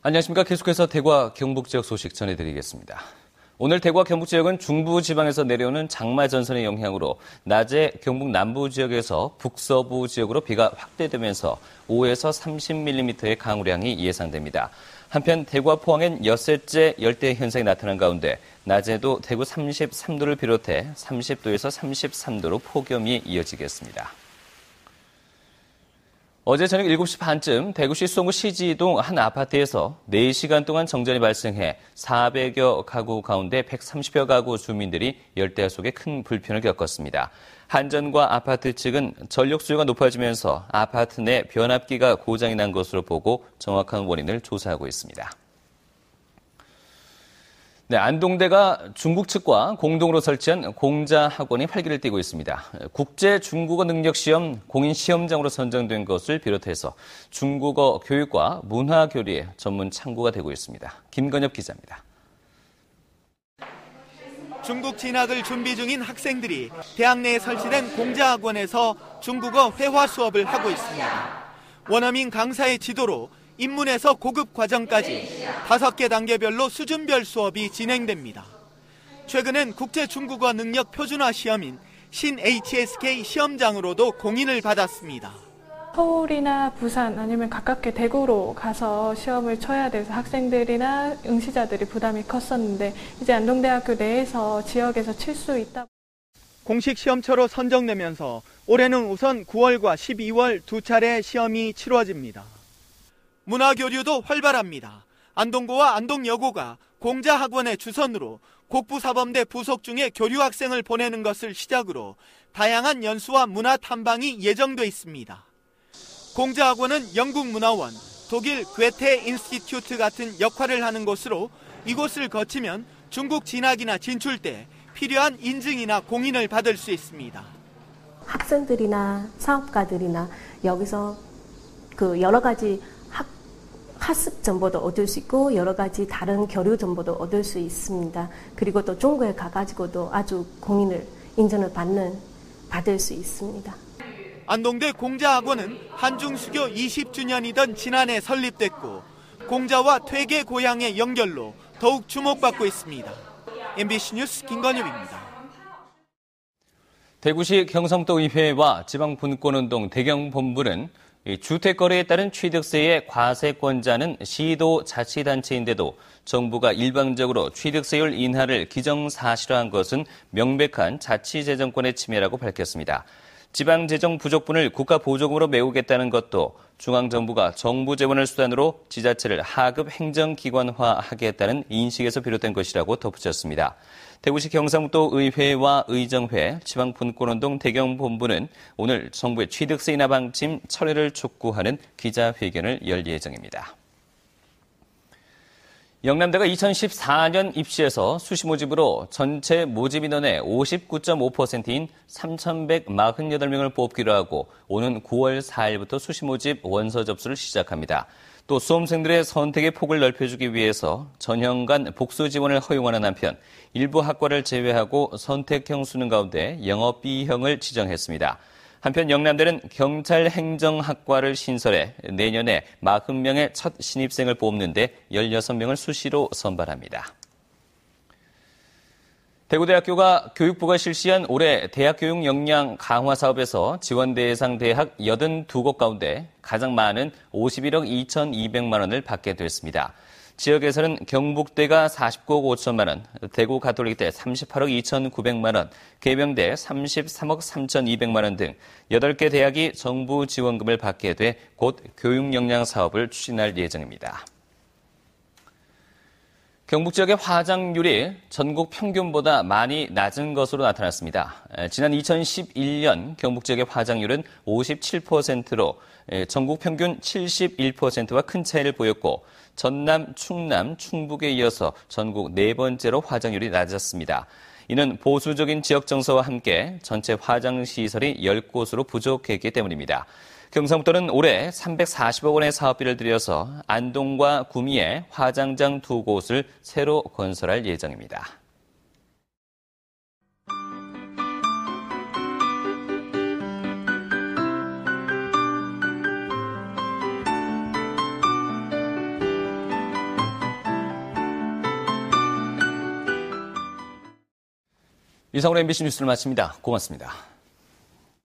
안녕하십니까. 계속해서 대구와 경북 지역 소식 전해드리겠습니다. 오늘 대구와 경북 지역은 중부 지방에서 내려오는 장마 전선의 영향으로 낮에 경북 남부 지역에서 북서부 지역으로 비가 확대되면서 5에서 30mm의 강우량이 예상됩니다. 한편 대구와 포항엔 엿새째 열대 현상이 나타난 가운데 낮에도 대구 33도를 비롯해 30도에서 33도로 폭염이 이어지겠습니다. 어제 저녁 7시 반쯤 대구시 수성구 시지동 한 아파트에서 4시간 동안 정전이 발생해 400여 가구 가운데 130여 가구 주민들이 열대야 속에 큰 불편을 겪었습니다. 한전과 아파트 측은 전력 수요가 높아지면서 아파트 내 변압기가 고장이 난 것으로 보고 정확한 원인을 조사하고 있습니다. 네, 안동대가 중국 측과 공동으로 설치한 공자학원이 활기를 띠고 있습니다. 국제 중국어 능력 시험 공인 시험장으로 선정된 것을 비롯해서 중국어 교육과 문화 교류의 전문 창구가 되고 있습니다. 김건엽 기자입니다. 중국 진학을 준비 중인 학생들이 대학 내에 설치된 공자학원에서 중국어 회화 수업을 하고 있습니다. 원어민 강사의 지도로 입문에서 고급 과정까지 5개 단계별로 수준별 수업이 진행됩니다. 최근엔 국제 중국어 능력 표준화 시험인 신 HSK 시험장으로도 공인을 받았습니다. 서울이나 부산 아니면 가깝게 대구로 가서 시험을 쳐야 돼서 학생들이나 응시자들이 부담이 컸었는데 이제 안동대학교 내에서 지역에서 칠 수 있다. 공식 시험처로 선정되면서 올해는 우선 9월과 12월 두 차례 시험이 치러집니다. 문화교류도 활발합니다. 안동고와 안동여고가 공자학원의 주선으로 곡부사범대 부속 중에 교류학생을 보내는 것을 시작으로 다양한 연수와 문화 탐방이 예정돼 있습니다. 공자학원은 영국 문화원, 독일 괴테 인스티튜트 같은 역할을 하는 곳으로 이곳을 거치면 중국 진학이나 진출 때 필요한 인증이나 공인을 받을 수 있습니다. 학생들이나 사업가들이나 여기서 여러 가지 학습 정보도 얻을 수 있고 여러 가지 다른 교류 정보도 얻을 수 있습니다. 그리고 또 중국에 가가지고도 아주 공인을 인정을 받을 수 있습니다. 안동대 공자학원은 한중수교 20주년이던 지난해 설립됐고 공자와 퇴계 고향의 연결로 더욱 주목받고 있습니다. MBC 뉴스 김건엽입니다. 대구시 경상도의회와 지방분권운동 대경본부는 주택거래에 따른 취득세의 과세권자는 시도 자치단체인데도 정부가 일방적으로 취득세율 인하를 기정사실화한 것은 명백한 자치재정권의 침해라고 밝혔습니다. 지방재정 부족분을 국가보조금으로 메우겠다는 것도 중앙정부가 정부 재원을 수단으로 지자체를 하급 행정기관화하겠다는 인식에서 비롯된 것이라고 덧붙였습니다. 대구시 경상도의회와 의정회, 지방분권운동 대경본부는 오늘 정부의 취득세 인하 방침 철회를 촉구하는 기자회견을 열 예정입니다. 영남대가 2014년 입시에서 수시 모집으로 전체 모집 인원의 59.5%인 3,148명을 뽑기로 하고 오는 9월 4일부터 수시 모집 원서 접수를 시작합니다. 또 수험생들의 선택의 폭을 넓혀주기 위해서 전형간 복수 지원을 허용하는 한편 일부 학과를 제외하고 선택형 수능 가운데 영어 B형을 지정했습니다. 한편 영남대는 경찰행정학과를 신설해 내년에 40명의 첫 신입생을 뽑는데 16명을 수시로 선발합니다. 대구대학교가 교육부가 실시한 올해 대학교육 역량 강화 사업에서 지원 대상 대학 82곳 가운데 가장 많은 51억 2,200만 원을 받게 됐습니다. 지역에서는 경북대가 49억 5천만 원, 대구 가톨릭대 38억 2,900만 원, 계명대 33억 3,200만 원 등 8개 대학이 정부 지원금을 받게 돼 곧 교육 역량 사업을 추진할 예정입니다. 경북 지역의 화장률이 전국 평균보다 많이 낮은 것으로 나타났습니다. 지난 2011년 경북 지역의 화장률은 57%로 전국 평균 71%와 큰 차이를 보였고 전남, 충남, 충북에 이어서 전국 4번째로 화장률이 낮았습니다. 이는 보수적인 지역 정서와 함께 전체 화장시설이 10곳으로 부족했기 때문입니다. 경상북도는 올해 340억 원의 사업비를 들여서 안동과 구미에 화장장 2곳을 새로 건설할 예정입니다. 이상으로 MBC 뉴스를 마칩니다. 고맙습니다.